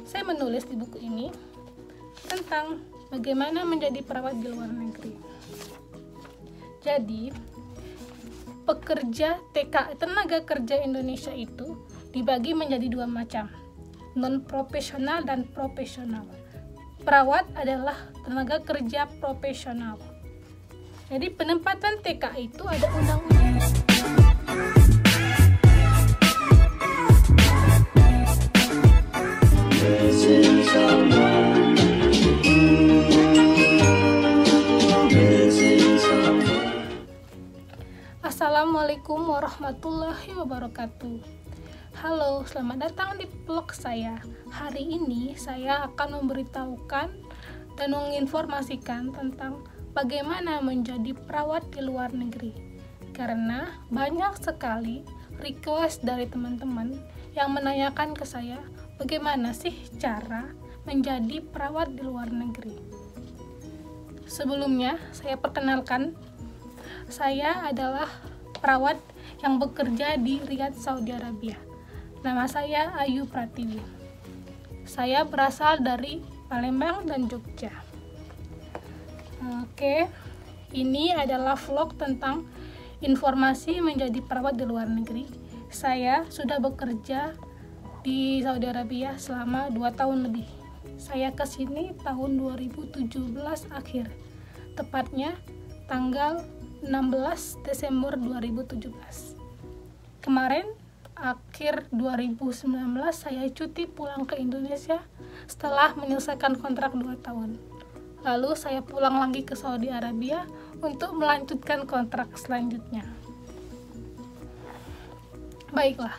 saya menulis di buku ini tentang bagaimana menjadi perawat di luar negeri. Jadi, tenaga kerja Indonesia itu dibagi menjadi dua macam, non-profesional dan profesional. Perawat adalah tenaga kerja profesional. Jadi penempatan TKI itu ada undang-undangnya. Assalamualaikum warahmatullahi wabarakatuh. Halo, selamat datang di vlog saya. Hari ini saya akan memberitahukan dan menginformasikan tentang bagaimana menjadi perawat di luar negeri. Karena banyak sekali request dari teman-teman yang menanyakan ke saya, bagaimana sih cara menjadi perawat di luar negeri. Sebelumnya, saya perkenalkan, saya adalah perawat yang bekerja di Riyadh, Saudi Arabia. Nama saya Ayu Pratiwi. Saya berasal dari Palembang dan Jogja. Oke, ini adalah vlog tentang informasi menjadi perawat di luar negeri. Saya sudah bekerja di Saudi Arabia selama 2 tahun lebih. Saya ke sini tahun 2017 akhir, tepatnya tanggal 16 Desember 2017. Kemarin akhir 2019 saya cuti pulang ke Indonesia setelah menyelesaikan kontrak 2 tahun. Lalu saya pulang lagi ke Saudi Arabia untuk melanjutkan kontrak selanjutnya. Baiklah,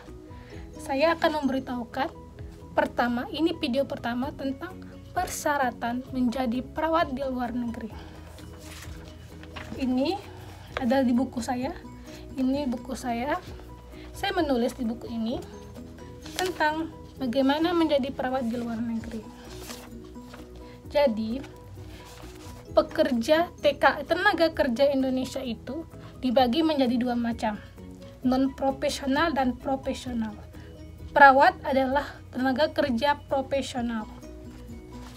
saya akan memberitahukan pertama, ini video pertama tentang persyaratan menjadi perawat di luar negeri. Ini ada di buku saya. Ini buku saya. Saya menulis di buku ini tentang bagaimana menjadi perawat di luar negeri. Jadi, tenaga kerja Indonesia itu dibagi menjadi dua macam, non-profesional dan profesional. Perawat adalah tenaga kerja profesional.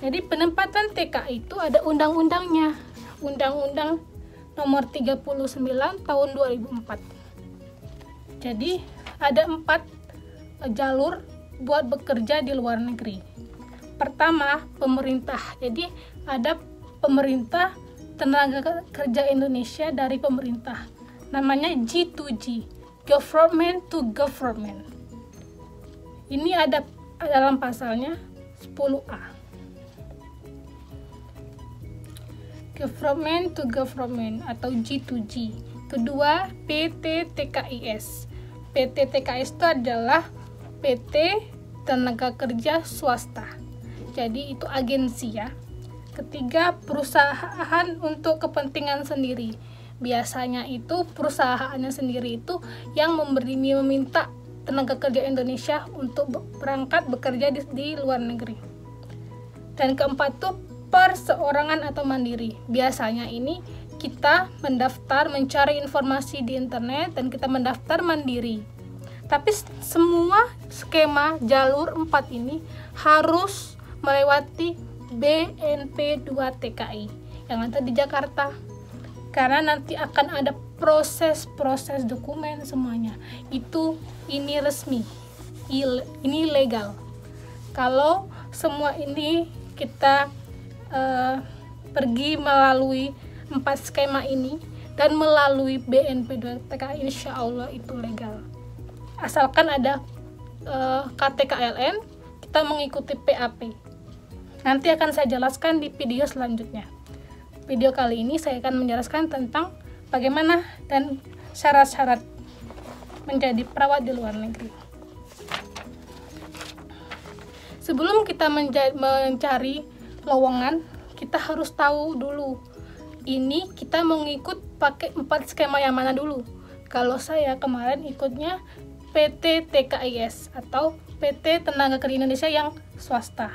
Jadi penempatan TKI itu ada undang-undangnya, Undang-Undang Nomor 39 Tahun 2004. Jadi ada 4 jalur buat bekerja di luar negeri. Pertama, pemerintah. Jadi ada pemerintah, tenaga kerja Indonesia dari pemerintah. Namanya G2G, Government to Government. Ini ada dalam pasalnya 10A. Government to Government atau G2G. Kedua, PT TKIS. PT TKIS itu adalah PT Tenaga Kerja Swasta. Jadi itu agensi ya. Ketiga, perusahaan untuk kepentingan sendiri. Biasanya itu perusahaannya sendiri itu yang meminta tenaga kerja Indonesia untuk berangkat bekerja di luar negeri. Dan keempat tuh perseorangan atau mandiri. Biasanya ini kita mendaftar, mencari informasi di internet, dan kita mendaftar mandiri. Tapi semua skema jalur 4 ini harus melewati BNP 2 TKI yang ada di Jakarta. Karena nanti akan ada proses dokumen semuanya. Ini resmi, ini legal. Kalau semua ini kita pergi melalui 4 skema ini dan melalui BNP 2 TKI, insya Allah itu legal. Asalkan ada KTKLN, kita mengikuti PAP. Nanti akan saya jelaskan di video selanjutnya. Video kali ini saya akan menjelaskan tentang bagaimana dan syarat-syarat menjadi perawat di luar negeri. Sebelum kita mencari lowongan, kita harus tahu dulu ini kita mengikut pakai 4 skema yang mana dulu. Kalau saya kemarin ikutnya PT TKIS atau PT Tenaga Kerja Indonesia yang swasta.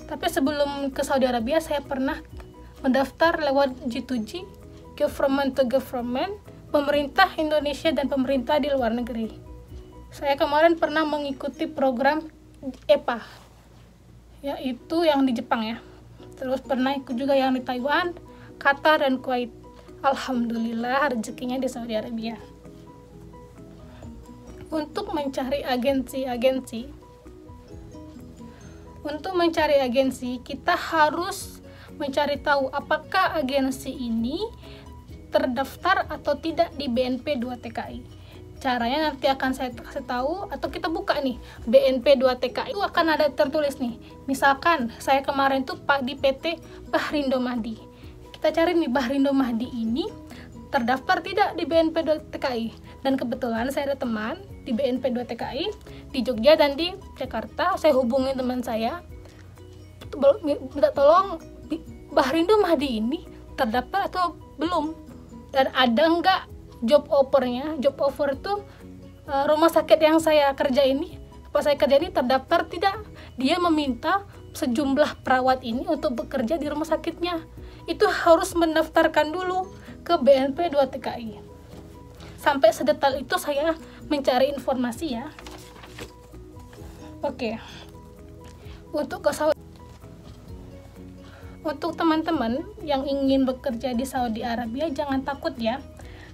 Tapi sebelum ke Saudi Arabia saya pernah mendaftar lewat G2G, Government to Government, pemerintah Indonesia dan pemerintah di luar negeri. Saya kemarin pernah mengikuti program EPA, yaitu yang di Jepang ya. Terus pernah ikut juga yang di Taiwan, Qatar, dan Kuwait. Alhamdulillah rezekinya di Saudi Arabia. Untuk mencari agensi, kita harus mencari tahu apakah agensi ini terdaftar atau tidak di BNP 2 TKI. Caranya nanti akan saya kasih tahu, atau kita buka nih BNP 2 TKI, itu akan ada tertulis nih. Misalkan saya kemarin tuh di PT Bahrindo Mahdi. Kita cari nih Bahrindo Mahdi ini terdaftar tidak di BNP 2 TKI. Dan kebetulan saya ada teman di BNP 2 TKI di Jogja dan di Jakarta. Saya hubungi teman saya, minta tolong Bahrindo Mahdi ini terdaftar atau belum, dan ada nggak job offer-nya. Job offer itu rumah sakit yang saya kerja ini terdaftar tidak. Dia meminta sejumlah perawat ini untuk bekerja di rumah sakitnya. Itu harus mendaftarkan dulu ke BNP 2 TKI. Sampai sedetail itu saya mencari informasi ya. Oke. Untuk teman-teman yang ingin bekerja di Saudi Arabia, jangan takut ya.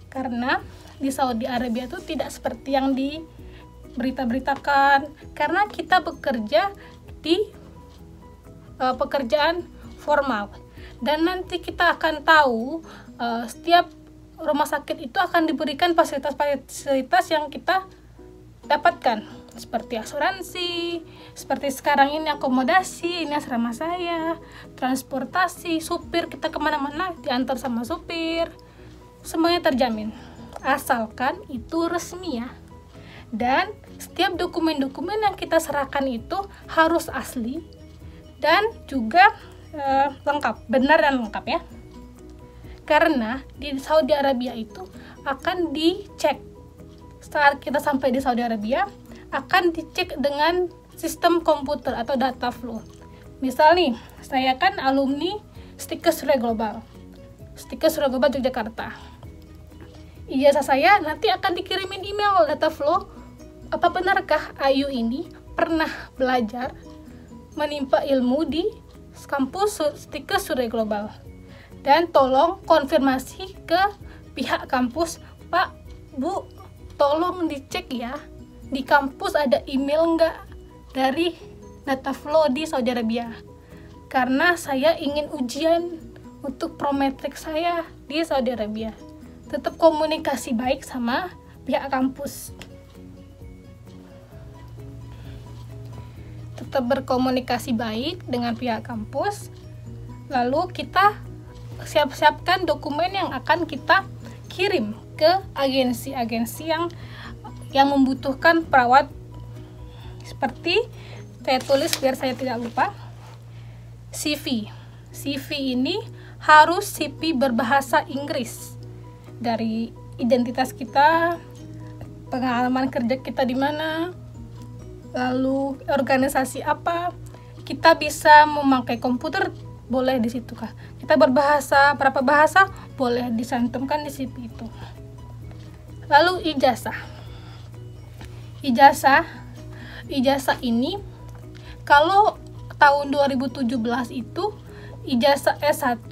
Karena di Saudi Arabia itu tidak seperti yang diberita-beritakan. Karena kita bekerja di pekerjaan formal. Dan nanti kita akan tahu setiap rumah sakit itu akan diberikan fasilitas-fasilitas yang kita dapatkan, seperti asuransi, seperti sekarang ini akomodasi, ini asrama saya, transportasi, supir, kita kemana-mana diantar sama supir, semuanya terjamin, asalkan itu resmi ya. Dan setiap dokumen-dokumen yang kita serahkan itu harus asli dan juga lengkap, benar dan lengkap ya. Karena di Saudi Arabia itu akan dicek saat kita sampai di Saudi Arabia, akan dicek dengan sistem komputer atau data flow. Misal nih, saya kan alumni Stikes Surya Global Yogyakarta. Ijazah saya nanti akan dikirimin email data flow. Apa benarkah Ayu ini pernah belajar menimpa ilmu di kampus Stikes Surya Global? Dan tolong konfirmasi ke pihak kampus, Pak, Bu, tolong dicek ya, di kampus ada email nggak dari data flow di Saudi Arabia. Karena saya ingin ujian untuk prometrik saya di Saudi Arabia. Tetap komunikasi baik sama pihak kampus. Tetap berkomunikasi baik dengan pihak kampus. Lalu kita siapkan dokumen yang akan kita kirim ke agensi-agensi yang membutuhkan perawat. Seperti saya tulis biar saya tidak lupa, CV ini harus CV berbahasa Inggris, dari identitas kita, pengalaman kerja kita di mana, lalu organisasi apa, kita bisa memakai komputer, boleh di situ kah? Kita berbahasa, berapa bahasa? Boleh disantumkan di CV itu. Lalu ijazah ini kalau tahun 2017 itu ijazah S1,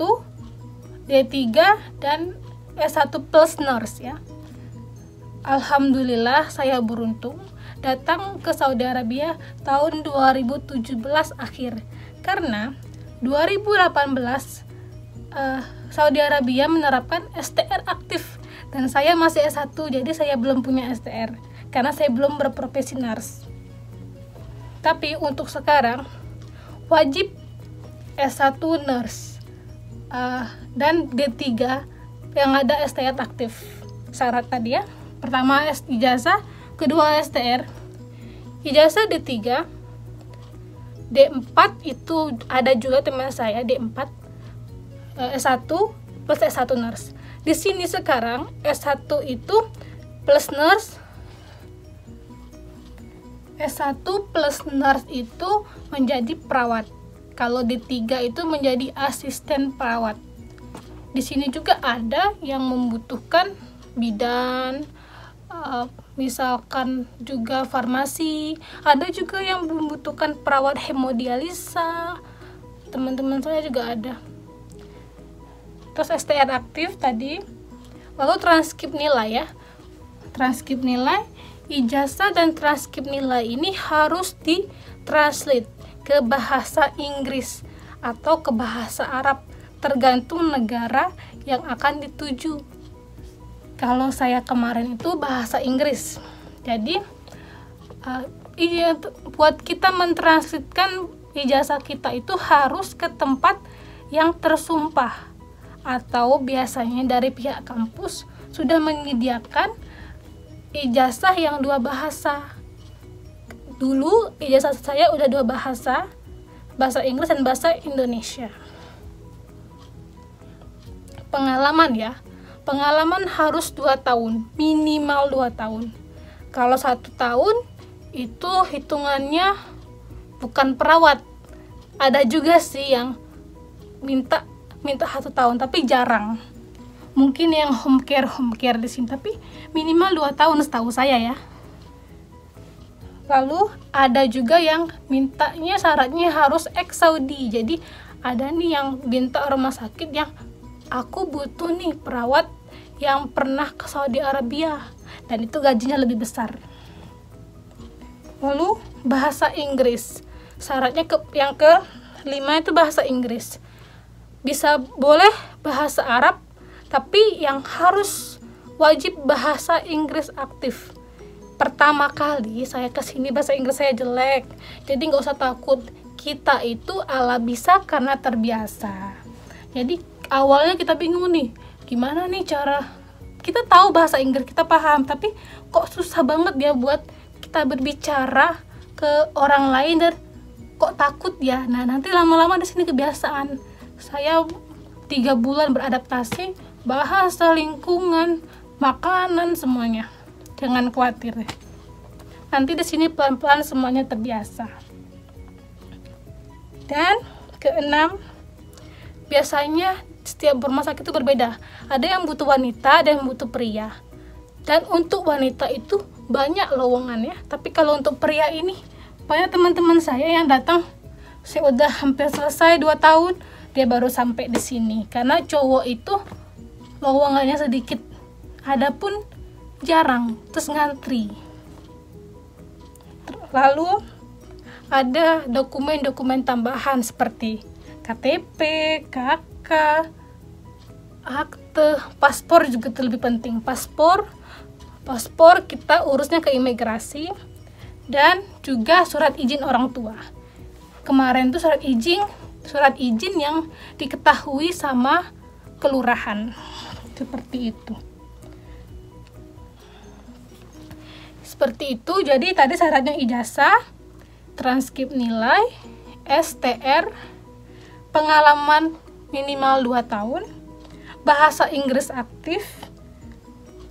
D3 dan S1 plus nurse ya. Alhamdulillah saya beruntung datang ke Saudi Arabia tahun 2017 akhir. Karena 2018 Saudi Arabia menerapkan STR aktif dan saya masih S1, jadi saya belum punya STR karena saya belum berprofesi nurse. Tapi untuk sekarang wajib S1 nurse dan D3 yang ada STR aktif. Syarat tadi ya, pertama ijazah, kedua STR. Ijazah D3, D4 itu ada juga teman saya D4, S1 plus S1 nurse. Di sini sekarang S1 itu plus nurse, S1 plus nurse itu menjadi perawat. Kalau D3 itu menjadi asisten perawat. Di sini juga ada yang membutuhkan bidan, misalkan juga farmasi, ada juga yang membutuhkan perawat hemodialisa, teman-teman saya juga ada. Terus STR aktif tadi, lalu transkrip nilai ya. Transkrip nilai, ijazah dan transkrip nilai ini harus ditranslate ke bahasa Inggris atau ke bahasa Arab, tergantung negara yang akan dituju. Kalau saya kemarin itu bahasa Inggris, jadi buat kita mentranslitkan ijazah kita itu harus ke tempat yang tersumpah, atau biasanya dari pihak kampus sudah menyediakan ijazah yang 2 bahasa. Dulu ijazah saya udah 2 bahasa, bahasa Inggris dan bahasa Indonesia. Pengalaman ya, pengalaman harus 2 tahun, minimal 2 tahun. Kalau 1 tahun itu hitungannya bukan perawat. Ada juga sih yang minta 1 tahun, tapi jarang. Mungkin yang home care di sini, tapi minimal 2 tahun setahu saya ya. Lalu ada juga yang mintanya syaratnya harus ex-Saudi. Jadi ada nih yang minta rumah sakit yang aku butuh nih perawat yang pernah ke Saudi Arabia, dan itu gajinya lebih besar. Lalu bahasa Inggris, syaratnya yang ke-5 itu bahasa Inggris. Bisa boleh bahasa Arab, tapi yang harus wajib bahasa Inggris aktif. Pertama kali saya kesini bahasa Inggris saya jelek, jadi nggak usah takut. Kita itu ala bisa karena terbiasa. Jadi awalnya kita bingung nih, gimana nih cara, kita tahu bahasa Inggris, kita paham, tapi kok susah banget ya buat kita berbicara ke orang lain, dan kok takut ya. Nah, nanti lama-lama di sini kebiasaan. Saya 3 bulan beradaptasi, bahasa, lingkungan, makanan, semuanya. Jangan khawatir ya. Nanti di sini pelan-pelan semuanya terbiasa. Dan ke-6, biasanya setiap rumah sakit itu berbeda. Ada yang butuh wanita, ada yang butuh pria. Dan untuk wanita itu banyak lowongan ya. Tapi kalau untuk pria ini, banyak teman-teman saya yang datang, saya udah hampir selesai 2 tahun, dia baru sampai di sini. Karena cowok itu lowongannya sedikit, adapun jarang, terus ngantri. Lalu ada dokumen-dokumen tambahan seperti KTP, KK, akte, paspor juga lebih penting. Paspor kita urusnya ke imigrasi, dan juga surat izin orang tua. Kemarin tuh surat izin yang diketahui sama kelurahan, seperti itu. Jadi tadi syaratnya ijazah, transkrip nilai, STR, pengalaman minimal 2 tahun, bahasa Inggris aktif,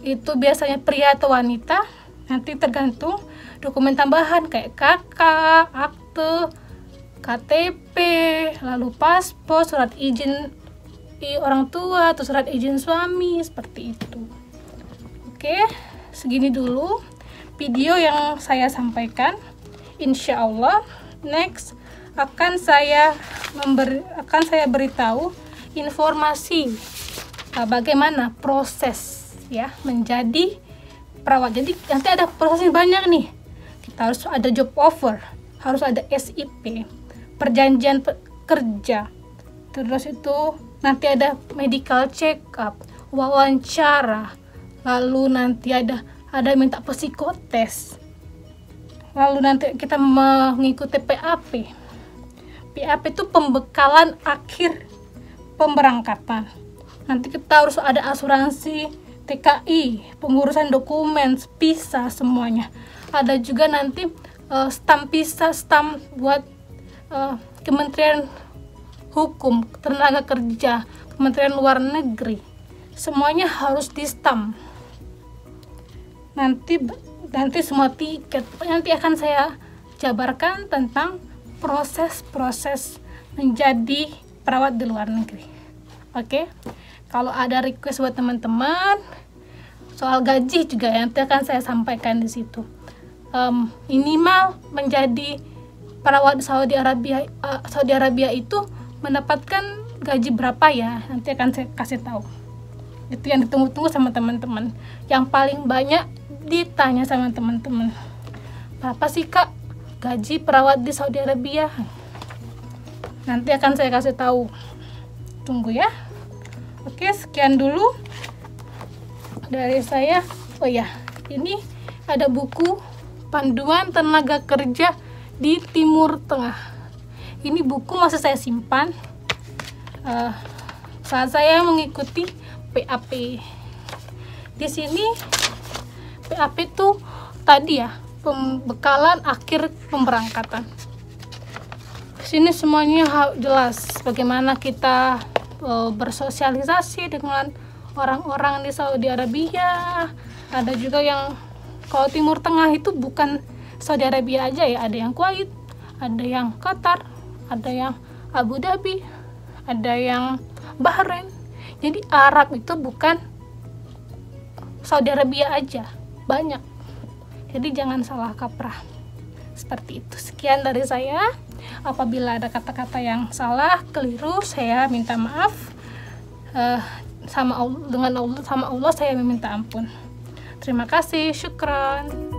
itu biasanya pria atau wanita, nanti tergantung dokumen tambahan kayak KK, akte, KTP, lalu paspor, surat izin orang tua atau surat izin suami, seperti itu. Oke, segini dulu video yang saya sampaikan. Insya Allah next akan saya beritahu informasi bagaimana proses ya menjadi perawat. Jadi nanti ada prosesnya banyak nih. Kita harus ada job offer, harus ada SIP, perjanjian kerja, terus itu nanti ada medical check up, wawancara, lalu nanti ada minta psikotes, lalu nanti kita mengikuti PAP. PAP itu pembekalan akhir pemberangkatan. Nanti kita harus ada asuransi TKI, pengurusan dokumen, visa, semuanya. Ada juga nanti stamp visa, stamp buat Kementerian Hukum, Tenaga Kerja, Kementerian Luar Negeri. Semuanya harus di stamp. Nanti semua tiket, nanti akan saya jabarkan tentang proses-proses menjadi perawat di luar negeri. Oke, kalau ada request buat teman-teman, soal gaji juga nanti akan saya sampaikan di situ. Minimal menjadi perawat Saudi Arabia itu mendapatkan gaji berapa ya, nanti akan saya kasih tahu. Itu yang ditunggu-tunggu sama teman-teman, yang paling banyak ditanya sama teman-teman, berapa sih Kak gaji perawat di Saudi Arabia? Nanti akan saya kasih tahu, tunggu ya. Oke, sekian dulu dari saya. Oh ya, ini ada buku Panduan Tenaga Kerja di Timur Tengah. Ini buku masih saya simpan saat saya mengikuti PAP. Di sini PAP itu tadi ya, pembekalan akhir pemberangkatan. Di sini semuanya jelas bagaimana kita bersosialisasi dengan orang-orang di Saudi Arabia. Ada juga yang kalau Timur Tengah itu bukan Saudi Arabia aja ya, ada yang Kuwait, ada yang Qatar, ada yang Abu Dhabi, ada yang Bahrain. Jadi Arab itu bukan Saudi Arabia aja, banyak. Jadi jangan salah kaprah. Seperti itu. Sekian dari saya. Apabila ada kata-kata yang salah, keliru, saya minta maaf. Sama Allah saya meminta ampun. Terima kasih, syukran.